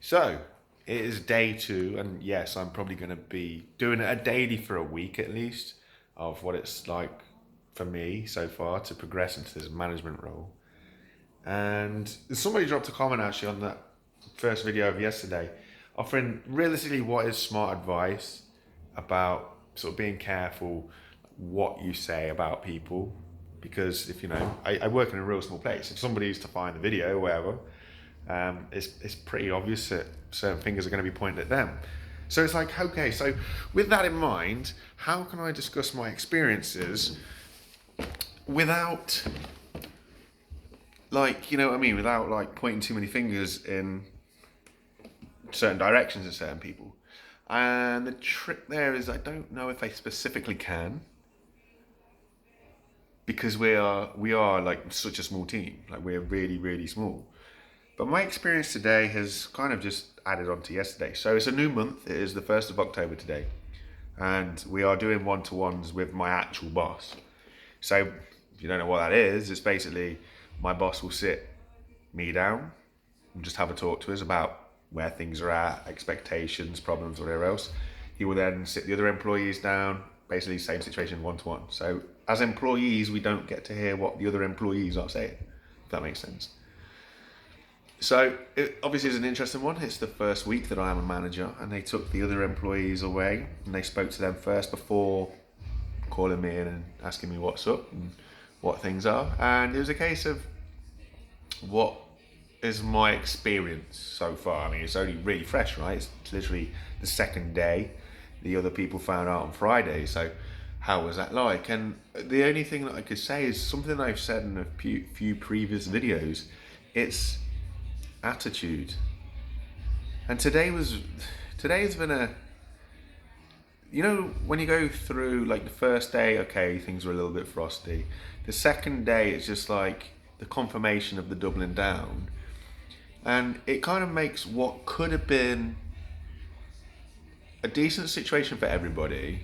So it is day 2, and yes, I'm probably going to be doing it a daily for a week at least of what it's like for me so far to progress into this management role. And somebody dropped a comment actually on that first video of yesterday, offering realistically what is smart advice about sort of being careful what you say about people. Because if I work in a real small place. If somebody's to find the video, or whatever, it's pretty obvious that certain fingers are going to be pointed at them. So it's like, okay, so with that in mind, how can I discuss my experiences without, like, you know what I mean, without like pointing too many fingers in certain directions at certain people? And the trick there is I don't know if I specifically can, because we are like such a small team. Like, we're really, really small. But my experience today has kind of just added on to yesterday. So it's a new month. It is the 1st of October today. And we are doing one-to-ones with my actual boss. So if you don't know what that is, it's basically my boss will sit me down and just have a talk to us about where things are at, expectations, problems, whatever else. He will then sit the other employees down, basically same situation, one-to-one. So as employees, we don't get to hear what the other employees are saying, if that makes sense. So it obviously is an interesting one. It's the first week that I am a manager, and they took the other employees away and they spoke to them first before calling me in and asking me what's up and what things are. And it was a case of what is my experience so far. I mean, it's only really fresh, right? It's literally the second day. The other people found out on Friday. So how was that like? And the only thing that I could say is something that I've said in a few previous videos. It's attitude. And today's been a, when you go through, like, the first day, okay, things were a little bit frosty. The second day, it's just like the confirmation of the doubling down. And it kind of makes what could have been a decent situation for everybody,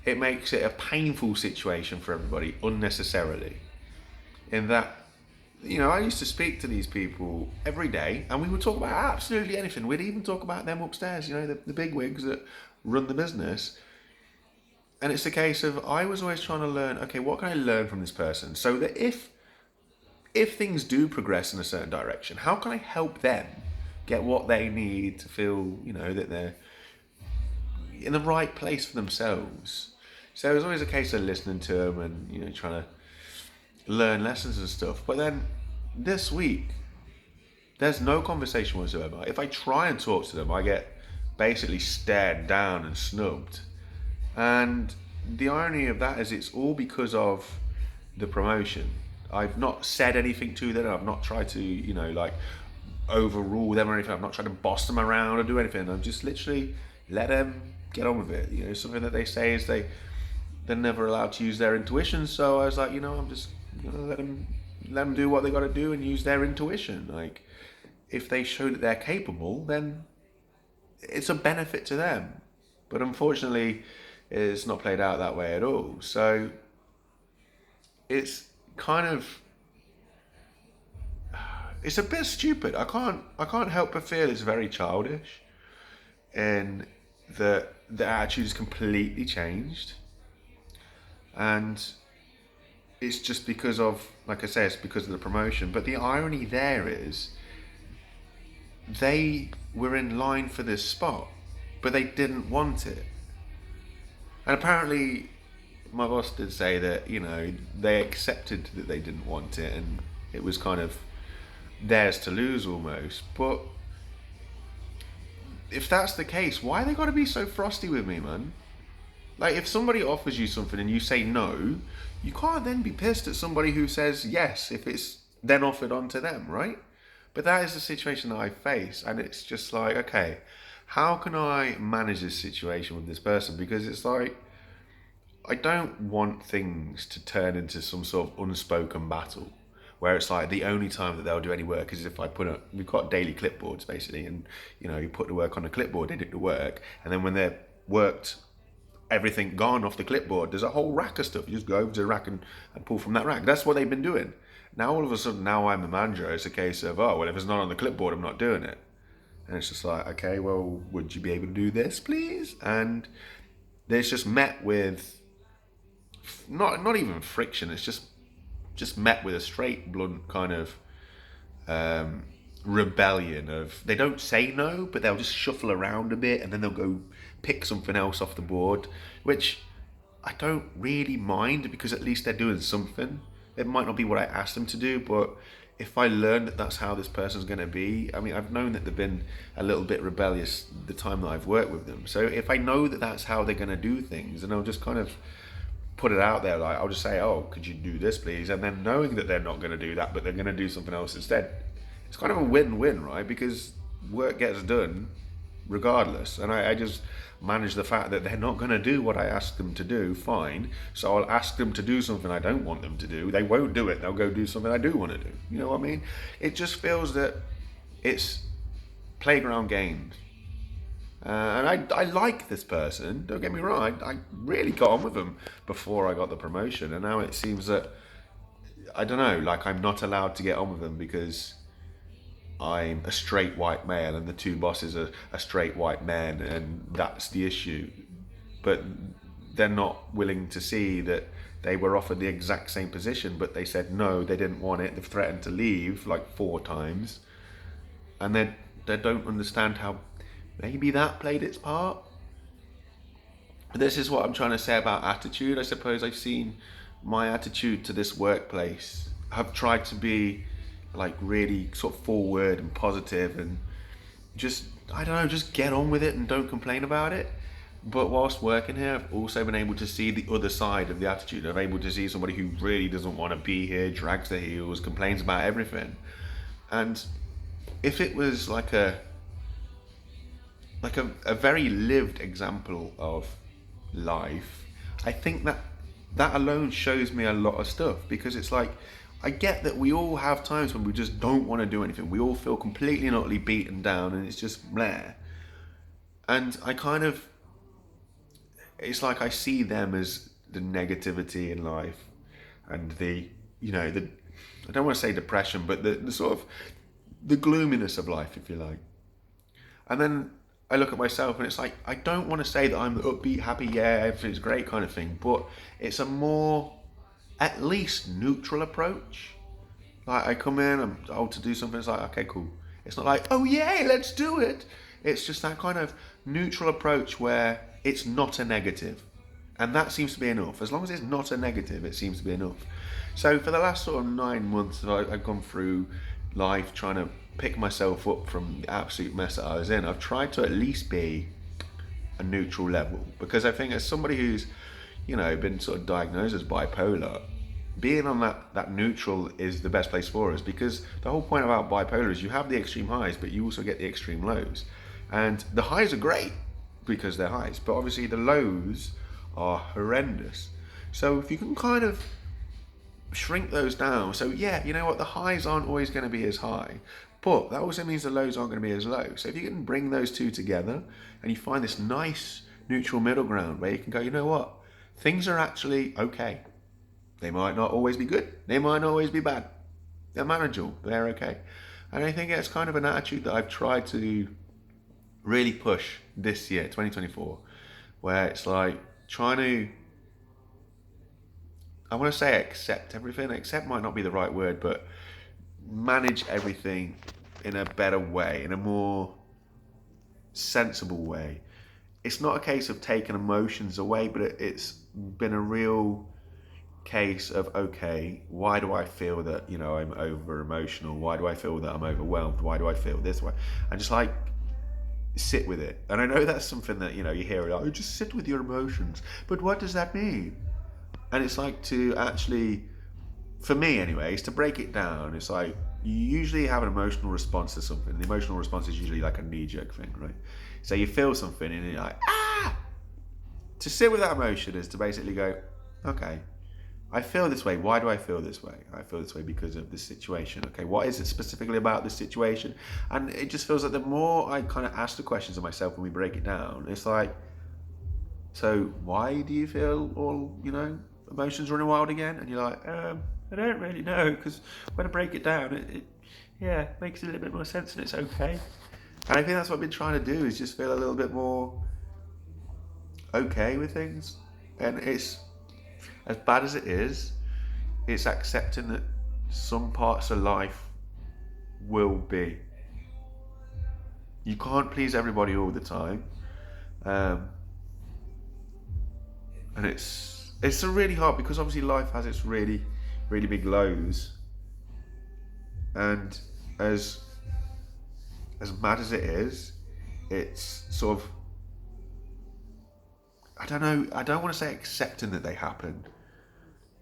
it makes it a painful situation for everybody unnecessarily. In that, I used to speak to these people every day, and we would talk about absolutely anything. We'd even talk about them upstairs, the big wigs that run the business. And it's a case of, I was always trying to learn, okay, what can I learn from this person? So that if things do progress in a certain direction, how can I help them get what they need to feel, that they're in the right place for themselves? So it was always a case of listening to them and, trying to learn lessons and stuff. But then this week, there's no conversation whatsoever. If I try and talk to them, I get basically stared down and snubbed. And the irony of that is it's all because of the promotion. I've not said anything to them. I've not tried to, overrule them or anything. I've not tried to boss them around or do anything. I've just literally let them get on with it. Something that they say is they're never allowed to use their intuition. So I was like, I'm just gonna let them do what they got to do and use their intuition. Like, if they show that they're capable, then it's a benefit to them. But unfortunately, it's not played out that way at all. So it's kind of, it's a bit stupid. I can't help but feel it's very childish, and the attitude is completely changed. And it's just because of, like I say, it's because of the promotion. But the irony there is, they were in line for this spot, but they didn't want it. And apparently, my boss did say that, they accepted that they didn't want it, and it was kind of theirs to lose almost. But if that's the case, why they got to be so frosty with me, man? Like, if somebody offers you something and you say no, you can't then be pissed at somebody who says yes if it's then offered onto them, right? But that is the situation that I face, and it's just like, okay, how can I manage this situation with this person? Because it's like, I don't want things to turn into some sort of unspoken battle where it's like the only time that they'll do any work is if we've got daily clipboards basically, and you put the work on the clipboard, they do the work, and then when they're worked, everything gone off the clipboard, there's a whole rack of stuff. You just go over to the rack and pull from that rack. That's what they've been doing. Now all of a sudden, now I'm the manager, it's a case of, oh, well, if it's not on the clipboard, I'm not doing it. And it's just like, okay, well, would you be able to do this, please? And it's just met with not even friction. It's just met with a straight, blunt kind of rebellion of they don't say no, but they'll just shuffle around a bit and then they'll go pick something else off the board, which I don't really mind because at least they're doing something. It might not be what I asked them to do, but if I learn that that's how this person's going to be, I mean, I've known that they've been a little bit rebellious the time that I've worked with them. So if I know that that's how they're going to do things, and I'll just kind of put it out there, like I'll just say, oh, could you do this, please? And then knowing that they're not going to do that, but they're going to do something else instead, it's kind of a win-win, right? Because work gets done regardless. And I just manage the fact that they're not going to do what I ask them to do, fine. So I'll ask them to do something I don't want them to do. They won't do it. They'll go do something I do want to do. You know what I mean? It just feels that it's playground games. And I like this person, don't get me wrong. I really got on with them before I got the promotion. And now it seems that, I don't know, like I'm not allowed to get on with them because I'm a straight white male and the two bosses are straight white men, and that's the issue. But they're not willing to see that they were offered the exact same position, but they said no, they didn't want it. They've threatened to leave like 4 times, and they don't understand how maybe that played its part. This is what I'm trying to say about attitude. I suppose I've seen my attitude to this workplace. I've tried to be like really sort of forward and positive and just, I don't know, just get on with it and don't complain about it. But whilst working here, I've also been able to see the other side of the attitude. I've been able to see somebody who really doesn't want to be here, drags their heels, complains about everything. And if it was like a very lived example of life, I think that alone shows me a lot of stuff, because it's like, I get that we all have times when we just don't want to do anything. We all feel completely and utterly beaten down and it's just bleh. And I kind of, it's like I see them as the negativity in life and the, you know, the, I don't want to say depression, but the sort of, the gloominess of life, if you like. And then I look at myself and it's like, I don't want to say that I'm the upbeat, happy, yeah, everything's great kind of thing, but it's a more, at least neutral approach. Like I come in, I'm told to do something, it's like, okay, cool. It's not like, oh yay, let's do it. It's just that kind of neutral approach where it's not a negative. And that seems to be enough. As long as it's not a negative, it seems to be enough. So for the last sort of 9 months, I've gone through life trying to pick myself up from the absolute mess that I was in. I've tried to at least be a neutral level, because I think as somebody who's, you know, been sort of diagnosed as bipolar, being on that neutral is the best place for us, because the whole point about bipolar is you have the extreme highs, but you also get the extreme lows. And the highs are great because they're highs, but obviously the lows are horrendous. So if you can kind of shrink those down, so yeah, you know what, the highs aren't always going to be as high, but that also means the lows aren't going to be as low. So if you can bring those two together and you find this nice neutral middle ground where you can go, you know what, things are actually okay. They might not always be good, they might not always be bad, they're manageable, they're okay. And I think it's kind of an attitude that I've tried to really push this year, 2024, where it's like trying to, I want to say accept everything. Accept might not be the right word, but manage everything in a better way, in a more sensible way. It's not a case of taking emotions away, but it's been a real case of, okay, why do I feel that, you know, I'm over emotional? Why do I feel that I'm overwhelmed? Why do I feel this way? And just like sit with it. And I know that's something that, you know, you hear, like, oh, just sit with your emotions. But what does that mean? And it's like to actually, for me anyway, is to break it down. It's like you usually have an emotional response to something. The emotional response is usually like a knee-jerk thing, right? So you feel something and you're like, ah! To sit with that emotion is to basically go, okay, I feel this way. Why do I feel this way? I feel this way because of this situation. Okay, what is it specifically about this situation? And it just feels like the more I kind of ask the questions of myself when we break it down, it's like, so why do you feel all, you know, emotions running wild again? And you're like, I don't really know, because when I break it down, it makes a little bit more sense and it's okay. And I think that's what I've been trying to do, is just feel a little bit more okay with things. And it's, as bad as it is, it's accepting that some parts of life will be. You can't please everybody all the time. And it's a really hard, because obviously life has its really, really big lows. And as mad as it is, it's sort of, I don't know, I don't want to say accepting that they happen,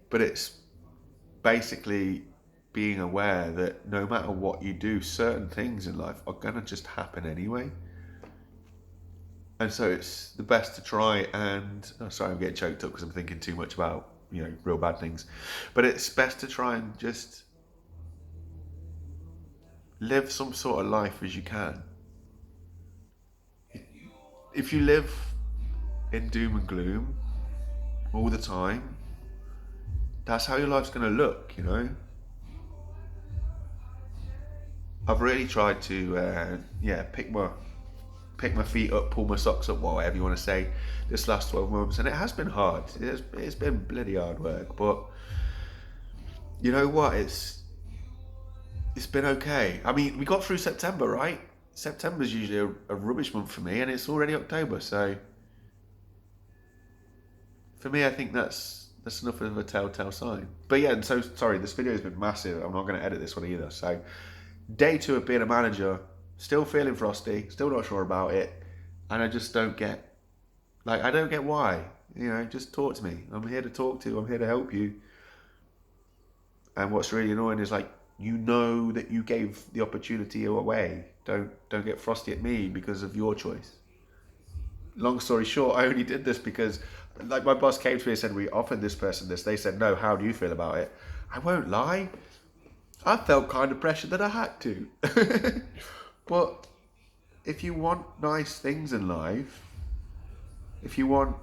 but it's basically being aware that no matter what you do, certain things in life are gonna just happen anyway. And so it's the best to try and, oh, sorry, I'm getting choked up because I'm thinking too much about, real bad things. But it's best to try and just live some sort of life as you can. If you live in doom and gloom all the time, that's how your life's going to look, I've really tried to, pick my feet up, pull my socks up, whatever you want to say, this last 12 months. And it has been hard. It's been bloody hard work. But you know what? It's been okay. I mean, we got through September, right? September's usually a rubbish month for me, and it's already October. So for me, I think that's enough of a telltale sign. But yeah, and so, sorry, this video has been massive. I'm not going to edit this one either. So day 2 of being a manager, still feeling frosty, still not sure about it, and I just don't get, I don't get why. Just talk to me. I'm here to talk to. I'm here to help you. And what's really annoying is, that you gave the opportunity away. Don't get frosty at me because of your choice. Long story short, I only did this because, my boss came to me and said, we offered this person this. They said, no, how do you feel about it? I won't lie, I felt kind of pressured that I had to. But if you want nice things in life, if you want,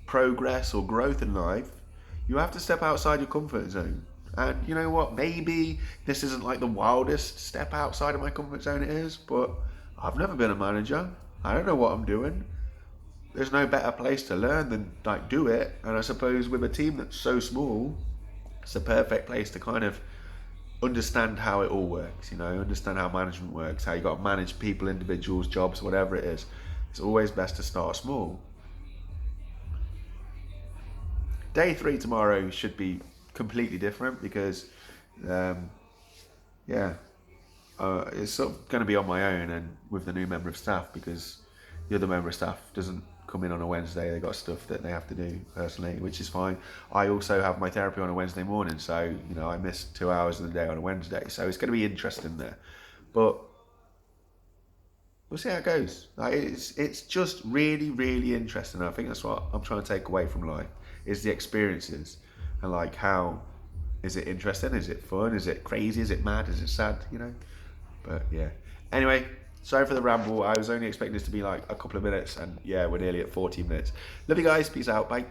progress or growth in life, you have to step outside your comfort zone. And you know what? Maybe this isn't the wildest step outside of my comfort zone it is, but I've never been a manager. I don't know what I'm doing. There's no better place to learn than do it. And I suppose with a team that's so small, it's a perfect place to kind of understand how it all works, understand how management works, how you got to manage people, individuals, jobs, whatever it is. It's always best to start small. Day 3 tomorrow should be completely different because, it's sort of going to be on my own and with the new member of staff, because the other member of staff doesn't come in on a Wednesday. They got stuff that they have to do personally, which is fine. I also have my therapy on a Wednesday morning, so I miss 2 hours of the day on a Wednesday, so it's going to be interesting there. But we'll see how it goes. It's just really, really interesting. I think that's what I'm trying to take away from life, is the experiences, and how is it interesting? Is it fun? Is it crazy? Is it mad? Is it sad? But yeah. Anyway, sorry for the ramble. I was only expecting this to be a couple of minutes, and yeah, we're nearly at 14 minutes. Love you guys. Peace out. Bye.